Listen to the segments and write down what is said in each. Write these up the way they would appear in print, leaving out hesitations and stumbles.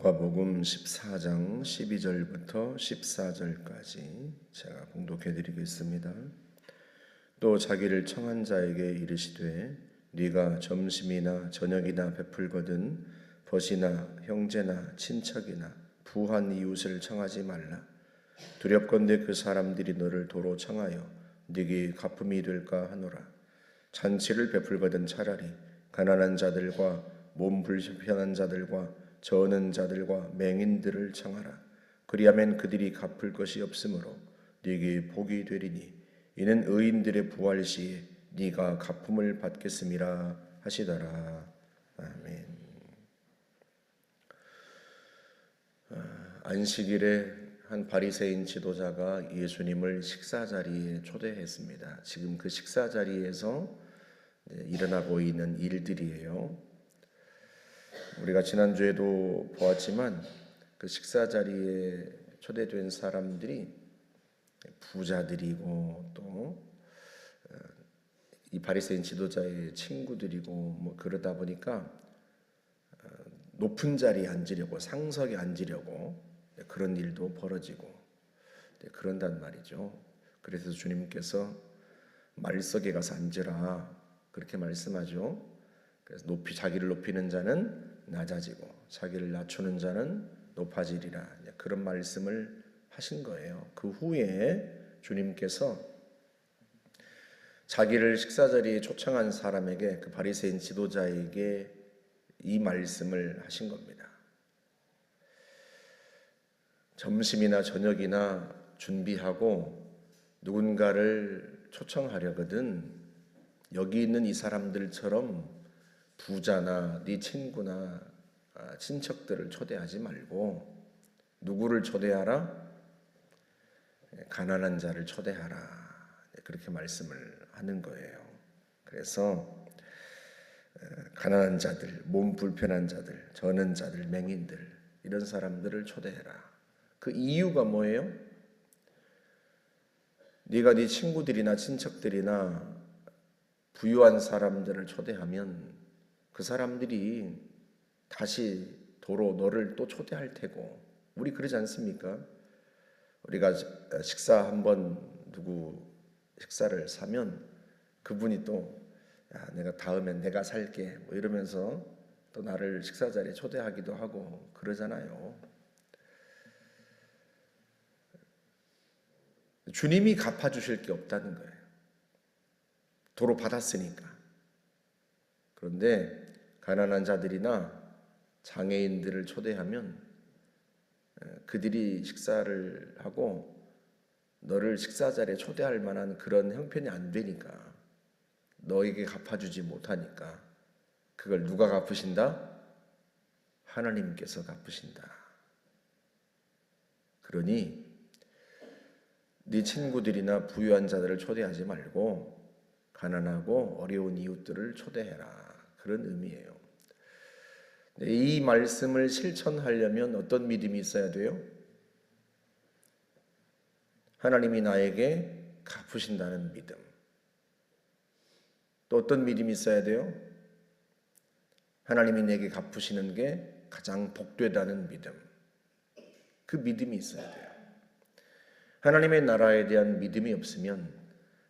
누가복음 14장 12절부터 14절까지 제가 봉독해 드리겠습니다. 또 자기를 청한 자에게 이르시되 네가 점심이나 저녁이나 베풀거든 벗이나 형제나 친척이나 부한 이웃을 청하지 말라. 두렵건대 그 사람들이 너를 도로 청하여 네게 갚음이 될까 하노라. 잔치를 베풀거든 차라리 가난한 자들과 몸 불편한 자들과 저는 자들과 맹인들을 청하라. 그리하면 그들이 갚을 것이 없으므로 네게 복이 되리니 이는 의인들의 부활 시에 네가 갚음을 받겠음이라 하시더라. 아멘. 안식일에 한 바리새인 지도자가 예수님을 식사 자리에 초대했습니다. 지금 그 식사 자리에서 일어나고 있는 일들이에요. 우리가 지난주에도 보았지만 그 식사 자리에 초대된 사람들이 부자들이고 또 이 바리새인 지도자의 친구들이고 뭐 그러다 보니까 높은 자리에 앉으려고 상석에 앉으려고 그런 일도 벌어지고 그런단 말이죠. 그래서 주님께서 말석에 가서 앉으라 그렇게 말씀하죠. 그래서 자기를 높이는 자는 낮아지고 자기를 낮추는 자는 높아지리라 그런 말씀을 하신 거예요. 그 후에 주님께서 자기를 식사자리에 초청한 사람에게 그 바리새인 지도자에게 이 말씀을 하신 겁니다. 점심이나 저녁이나 준비하고 누군가를 초청하려거든 여기 있는 이 사람들처럼 부자나 네 친구나 친척들을 초대하지 말고 누구를 초대하라? 가난한 자를 초대하라. 그렇게 말씀을 하는 거예요. 그래서 가난한 자들, 몸 불편한 자들, 저는 자들, 맹인들 이런 사람들을 초대해라. 그 이유가 뭐예요? 네가 네 친구들이나 친척들이나 부유한 사람들을 초대하면 그 사람들이 다시 도로 너를 또 초대할 테고 우리 그러지 않습니까? 우리가 식사 한번 누구 식사를 사면 그분이 또 야, 내가 다음엔 내가 살게 뭐 이러면서 또 나를 식사 자리에 초대하기도 하고 그러잖아요. 주님이 갚아주실 게 없다는 거예요. 도로 받았으니까. 그런데 가난한 자들이나 장애인들을 초대하면 그들이 식사를 하고 너를 식사 자리에 초대할 만한 그런 형편이 안 되니까 너에게 갚아주지 못하니까 그걸 누가 갚으신다? 하나님께서 갚으신다. 그러니 네 친구들이나 부유한 자들을 초대하지 말고 가난하고 어려운 이웃들을 초대해라. 그런 의미예요. 이 말씀을 실천하려면 어떤 믿음이 있어야 돼요? 하나님이 나에게 갚으신다는 믿음. 또 어떤 믿음이 있어야 돼요? 하나님이 내게 갚으시는 게 가장 복되다는 믿음. 그 믿음이 있어야 돼요. 하나님의 나라에 대한 믿음이 없으면,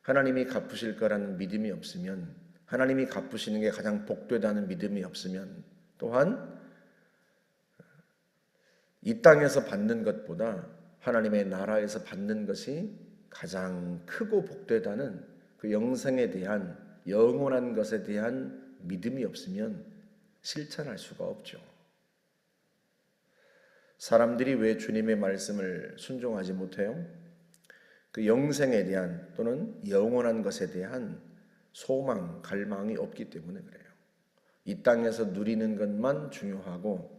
하나님이 갚으실 거라는 믿음이 없으면, 하나님이 갚으시는 게 가장 복되다는 믿음이 없으면, 또한 이 땅에서 받는 것보다 하나님의 나라에서 받는 것이 가장 크고 복되다는 그 영생에 대한 영원한 것에 대한 믿음이 없으면 실천할 수가 없죠. 사람들이 왜 주님의 말씀을 순종하지 못해요? 그 영생에 대한 또는 영원한 것에 대한 소망, 갈망이 없기 때문에 그래요. 이 땅에서 누리는 것만 중요하고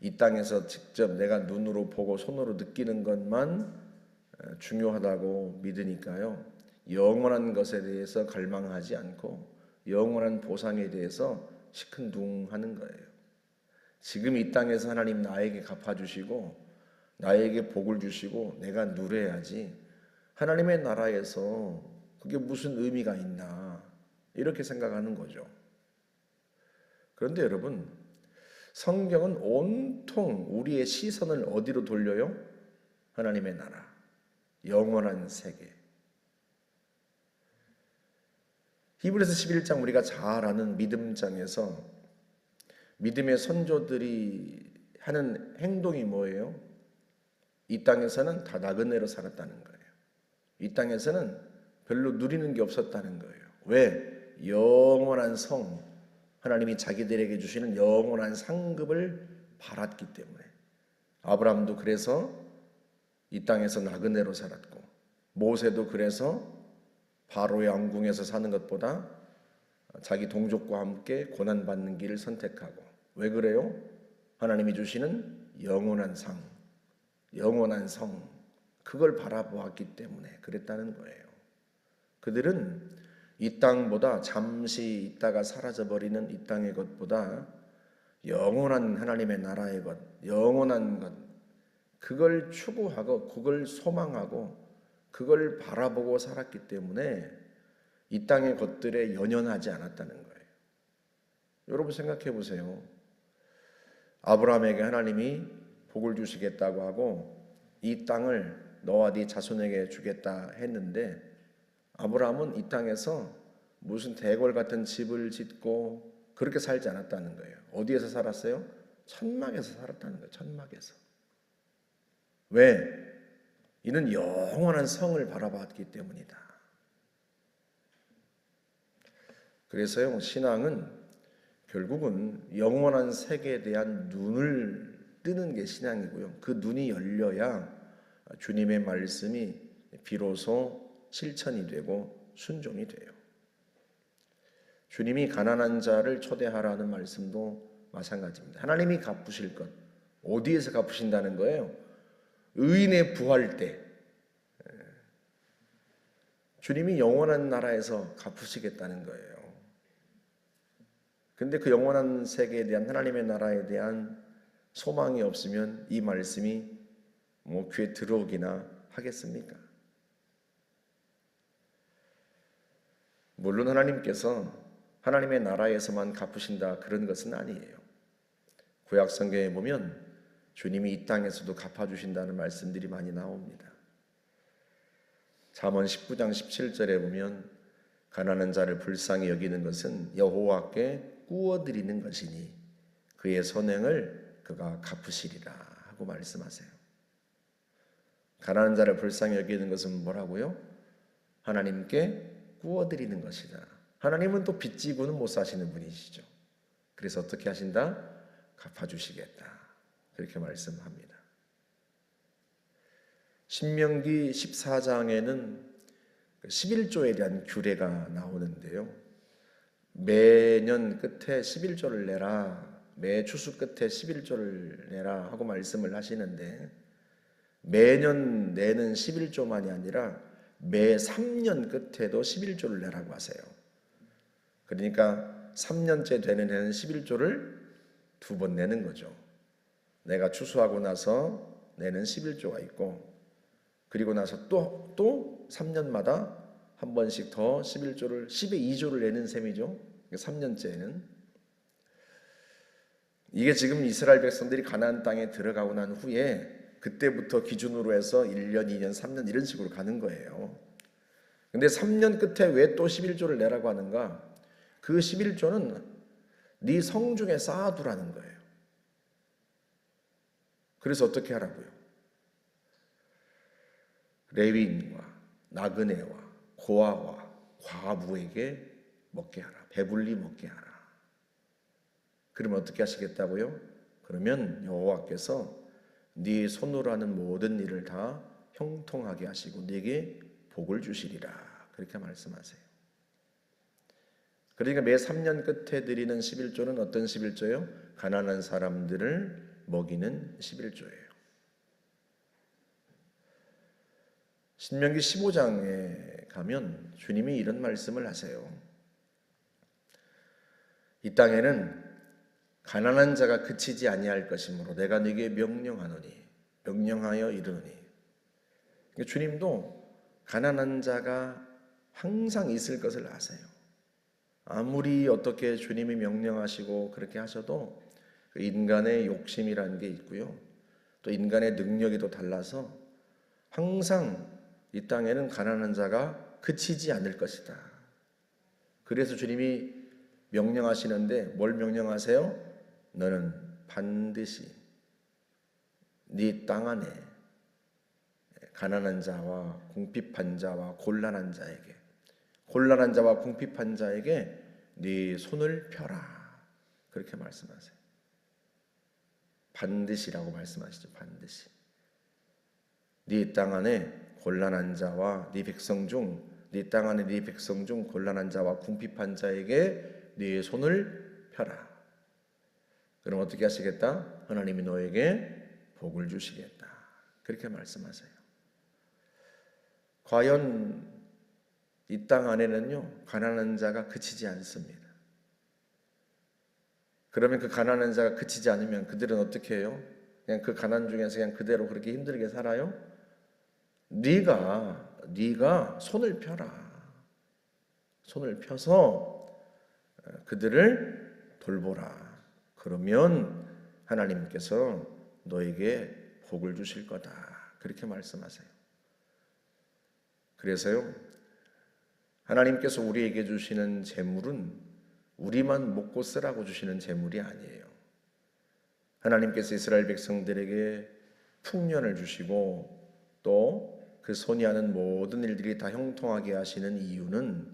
이 땅에서 직접 내가 눈으로 보고 손으로 느끼는 것만 중요하다고 믿으니까요. 영원한 것에 대해서 갈망하지 않고 영원한 보상에 대해서 시큰둥하는 거예요. 지금 이 땅에서 하나님 나에게 갚아주시고 나에게 복을 주시고 내가 누려야지 하나님의 나라에서 그게 무슨 의미가 있나 이렇게 생각하는 거죠. 그런데 여러분 성경은 온통 우리의 시선을 어디로 돌려요? 하나님의 나라, 영원한 세계. 히브리서 11장 우리가 잘 아는 믿음장에서 믿음의 선조들이 하는 행동이 뭐예요? 이 땅에서는 다 나그네로 살았다는 거예요. 이 땅에서는 별로 누리는 게 없었다는 거예요. 왜? 영원한 성, 하나님이 자기들에게 주시는 영원한 상급을 바랐기 때문에. 아브라함도 그래서 이 땅에서 나그네로 살았고, 모세도 그래서 바로의 왕궁에서 사는 것보다 자기 동족과 함께 고난받는 길을 선택하고. 왜 그래요? 하나님이 주시는 영원한 상, 영원한 성, 그걸 바라보았기 때문에 그랬다는 거예요. 그들은 이 땅보다 잠시 있다가 사라져버리는 이 땅의 것보다 영원한 하나님의 나라의 것, 영원한 것, 그걸 추구하고 그걸 소망하고 그걸 바라보고 살았기 때문에 이 땅의 것들에 연연하지 않았다는 거예요. 여러분 생각해 보세요. 아브라함에게 하나님이 복을 주시겠다고 하고 이 땅을 너와 네 자손에게 주겠다 했는데, 아브라함은 이 땅에서 무슨 대궐 같은 집을 짓고 그렇게 살지 않았다는 거예요. 어디에서 살았어요? 천막에서 살았다는 거예요. 천막에서. 왜? 이는 영원한 성을 바라봤기 때문이다. 그래서요, 신앙은 결국은 영원한 세계에 대한 눈을 뜨는 게 신앙이고요. 그 눈이 열려야 주님의 말씀이 비로소 실천이 되고 순종이 돼요. 주님이 가난한 자를 초대하라는 말씀도 마찬가지입니다. 하나님이 갚으실 것, 어디에서 갚으신다는 거예요? 의인의 부활 때 주님이 영원한 나라에서 갚으시겠다는 거예요. 근데 그 영원한 세계에 대한 하나님의 나라에 대한 소망이 없으면 이 말씀이 귀에 들어오기나 하겠습니까? 물론 하나님께서 하나님의 나라에서만 갚으신다 그런 것은 아니에요. 구약 성경에 보면 주님이 이 땅에서도 갚아주신다는 말씀들이 많이 나옵니다. 잠언 19장 17절에 보면 가난한 자를 불쌍히 여기는 것은 여호와께 꾸어드리는 것이니 그의 선행을 그가 갚으시리라 하고 말씀하세요. 가난한 자를 불쌍히 여기는 것은 뭐라고요? 하나님께 꾸어드리는 것이다. 하나님은 또 빚지고는 못 사시는 분이시죠. 그래서 어떻게 하신다? 갚아주시겠다. 그렇게 말씀합니다. 신명기 14장에는 11조에 대한 규례가 나오는데요. 매년 끝에 11조를 내라, 매 추수 끝에 11조를 내라 하고 말씀을 하시는데, 매년 내는 11조만이 아니라 매 3년 끝에도 11조를 내라고 하세요. 그러니까 3년째 되는 해는 11조를 2번 내는 거죠. 내가 추수하고 나서 내는 11조가 있고, 그리고 나서 또 3년마다 한 번씩 더 11조를 10의 2조를 내는 셈이죠. 3년째에는. 이게 지금 이스라엘 백성들이 가나안 땅에 들어가고 난 후에 그때부터 기준으로 해서 1년, 2년, 3년 이런 식으로 가는 거예요. 근데 3년 끝에 왜 또 11조를 내라고 하는가? 그 11조는 네 성중에 쌓아두라는 거예요. 그래서 어떻게 하라고요? 레위인과 나그네와 고아와 과부에게 먹게 하라. 배불리 먹게 하라. 그러면 어떻게 하시겠다고요? 그러면 여호와께서 네 손으로 하는 모든 일을 다 형통하게 하시고 네게 복을 주시리라. 그렇게 말씀하세요. 그러니까 매 3년 끝에 드리는 11조는 어떤 11조예요? 가난한 사람들을 먹이는 11조예요. 신명기 15장에 가면 주님이 이런 말씀을 하세요. 이 땅에는 가난한 자가 그치지 아니할 것이므로 내가 네게 명령하여 이르노니. 주님도 가난한 자가 항상 있을 것을 아세요. 아무리 어떻게 주님이 명령하시고 그렇게 하셔도 그 인간의 욕심이라는 게 있고요. 또 인간의 능력이 또 달라서 항상 이 땅에는 가난한 자가 그치지 않을 것이다. 그래서 주님이 명령하시는데 뭘 명령하세요? 너는 반드시 네 땅 안에 가난한 자와 궁핍한 자와 곤란한 자와 궁핍한 자에게 네 손을 펴라. 그렇게 말씀하세요. 반드시라고 말씀하시죠. 반드시. 네 땅 안에 곤란한 자와 네 백성 중 네 땅 안에 네 백성 중 곤란한 자와 궁핍한 자에게 네 손을 펴라. 그럼 어떻게 하시겠다? 하나님이 너에게 복을 주시겠다. 그렇게 말씀하세요. 과연 이 땅 안에는요, 가난한 자가 그치지 않습니다. 그러면 그 가난한 자가 그치지 않으면 그들은 어떻게 해요? 그냥 그 가난 중에서 그냥 그대로 그렇게 힘들게 살아요? 네가 손을 펴라. 손을 펴서 그들을 돌보라. 그러면 하나님께서 너에게 복을 주실 거다. 그렇게 말씀하세요. 그래서요, 하나님께서 우리에게 주시는 재물은 우리만 먹고 쓰라고 주시는 재물이 아니에요. 하나님께서 이스라엘 백성들에게 풍년을 주시고 또 그 손이 하는 모든 일들이 다 형통하게 하시는 이유는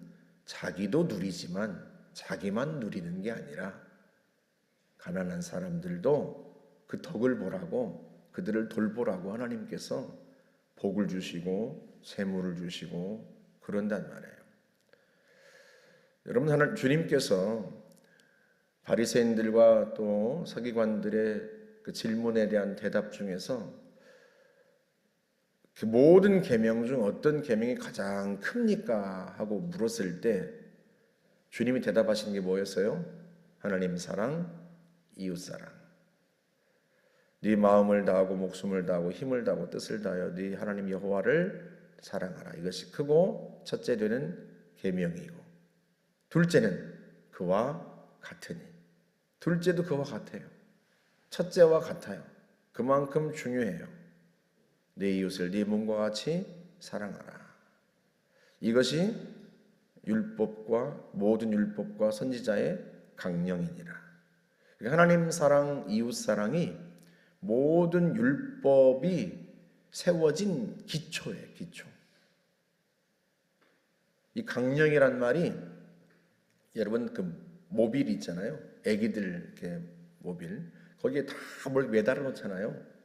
자기도 누리지만 자기만 누리는 게 아니라 가난한 사람들도 그 덕을 보라고 그들을 돌보라고 하나님께서 복을 주시고 재물을 주시고 그런단 말이에요. 여러분, 주님께서 바리새인들과 또 서기관들의 그 질문에 대한 대답 중에서 그 모든 계명 중 어떤 계명이 가장 큽니까? 하고 물었을 때 주님이 대답하신 게 뭐였어요? 하나님 사랑, 이웃 사랑. 네 마음을 다하고 목숨을 다하고 힘을 다하고 뜻을 다하여 네 하나님 여호와를 사랑하라. 이것이 크고 첫째 되는 계명이고 둘째는 그와 같으니. 둘째도 그와 같아요. 첫째와 같아요. 그만큼 중요해요. 네 이웃을 네 몸과 같이 사랑하라. 이것이 율법과 모든 율법과 선지자의 강령이니라. 하나님 사랑, 이웃 사랑이 모든 율법이 세워진 기초예요. 기초. 이 강령이란 말이 여러분 그 모빌 있잖아요. 애기들 이렇게 모빌 거기에 다 뭘 매달아 놓잖아요.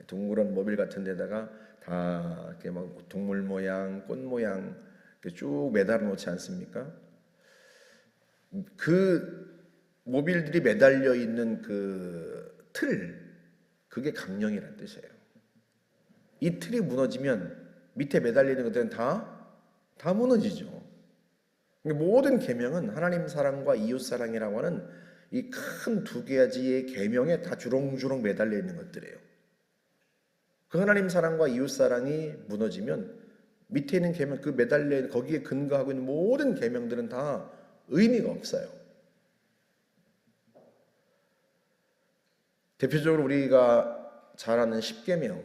둥그런 모빌 같은 데다가 다 이렇게 막 동물 모양, 꽃 모양 이렇게 쭉 매달아 놓지 않습니까? 그 모빌들이 매달려 있는 그 틀, 그게 강령이라는 뜻이에요. 이 틀이 무너지면 밑에 매달려 있는 것들은 다 무너지죠. 모든 계명은 하나님 사랑과 이웃 사랑이라고 하는 이 큰 두 가지의 계명에 다 주렁주렁 매달려 있는 것들이에요. 그 하나님 사랑과 이웃 사랑이 무너지면 밑에 있는 계명, 그 매달려 있는 거기에 근거하고 있는 모든 계명들은 다 의미가 없어요. 대표적으로 우리가 잘 아는 10계명,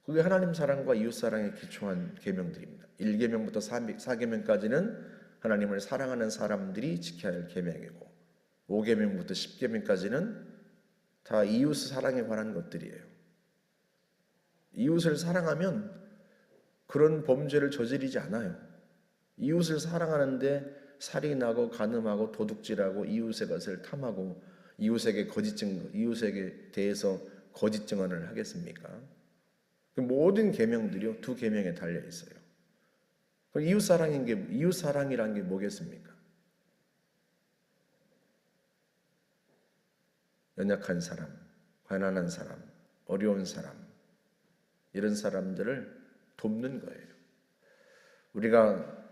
그게 하나님 사랑과 이웃 사랑에 기초한 계명들입니다. 1계명부터 4계명까지는 하나님을 사랑하는 사람들이 지켜야 할 계명이고 5계명부터 10계명까지는 다 이웃 사랑에 관한 것들이에요. 이웃을 사랑하면 그런 범죄를 저지르지 않아요. 이웃을 사랑하는데 살인하고 간음하고 도둑질하고 이웃의 것을 탐하고 이웃에게 이웃에게 대해서 거짓 증언을 하겠습니까? 그 모든 계명들이요 두 계명에 달려 있어요. 이웃 사랑이란 게 뭐겠습니까? 연약한 사람, 가난한 사람, 어려운 사람 이런 사람들을 돕는 거예요. 우리가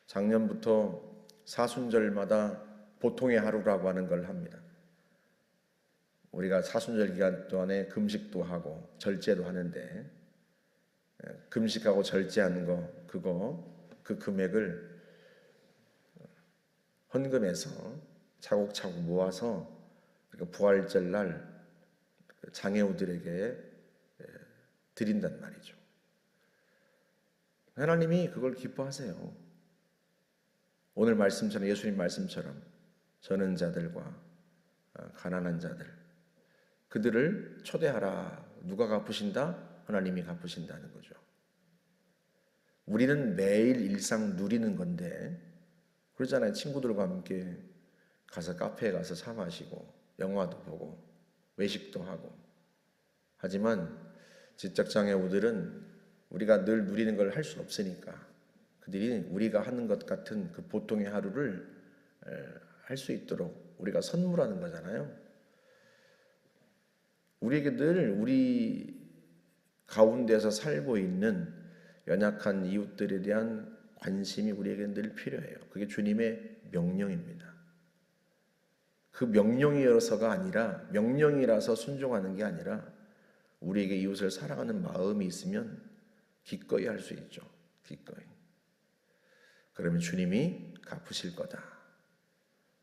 작년부터 사순절마다 보통의 하루라고 하는 걸 합니다. 우리가 사순절 기간 동안에 금식도 하고 절제도 하는데 금식하고 절제하는 그 금액을 헌금해서 차곡차곡 모아서 그러니까 부활절 날 장애우들에게 드린단 말이죠. 하나님이 그걸 기뻐하세요. 오늘 말씀처럼, 예수님 말씀처럼 저는 자들과 가난한 자들, 그들을 초대하라. 누가 갚으신다? 하나님이 갚으신다는 거죠. 우리는 매일 일상 누리는 건데, 그러잖아요. 친구들과 함께 가서 카페에 가서 차 마시고 영화도 보고 외식도 하고. 하지만 지적장애우들은 우리가 늘 누리는 걸 할 수 없으니까 그들이 우리가 하는 것 같은 그 보통의 하루를 할 수 있도록 우리가 선물하는 거잖아요. 우리에게 늘 우리 가운데서 살고 있는 연약한 이웃들에 대한 관심이 우리에게 늘 필요해요. 그게 주님의 명령입니다. 그 명령이어서가 아니라, 명령이라서 순종하는 게 아니라 우리에게 이웃을 사랑하는 마음이 있으면 기꺼이 할 수 있죠. 기꺼이. 그러면 주님이 갚으실 거다.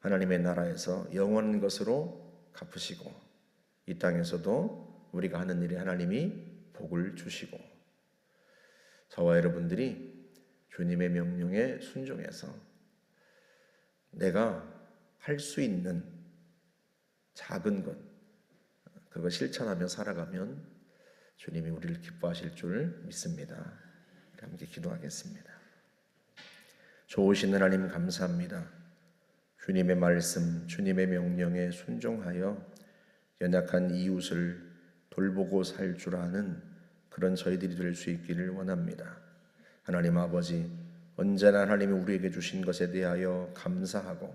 하나님의 나라에서 영원한 것으로 갚으시고 이 땅에서도 우리가 하는 일에 하나님이 복을 주시고, 저와 여러분들이 주님의 명령에 순종해서 내가 할 수 있는 작은 것, 그거 실천하며 살아가면 주님이 우리를 기뻐하실 줄 믿습니다. 함께 기도하겠습니다. 좋으신 하나님 감사합니다. 주님의 말씀, 주님의 명령에 순종하여 연약한 이웃을 돌보고 살 줄 아는 그런 저희들이 될 수 있기를 원합니다. 하나님 아버지, 언제나 하나님이 우리에게 주신 것에 대하여 감사하고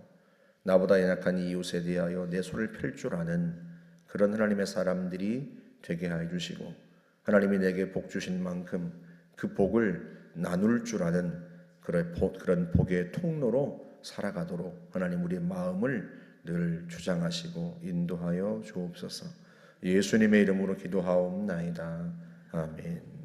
나보다 연약한 이웃에 대하여 내 손을 펼 줄 아는 그런 하나님의 사람들이 되게 하여 주시고, 하나님이 내게 복 주신 만큼 그 복을 나눌 줄 아는 그런 복의 통로로 살아가도록 하나님 우리의 마음을 늘 주장하시고 인도하여 주옵소서. 예수님의 이름으로 기도하옵나이다. 아멘.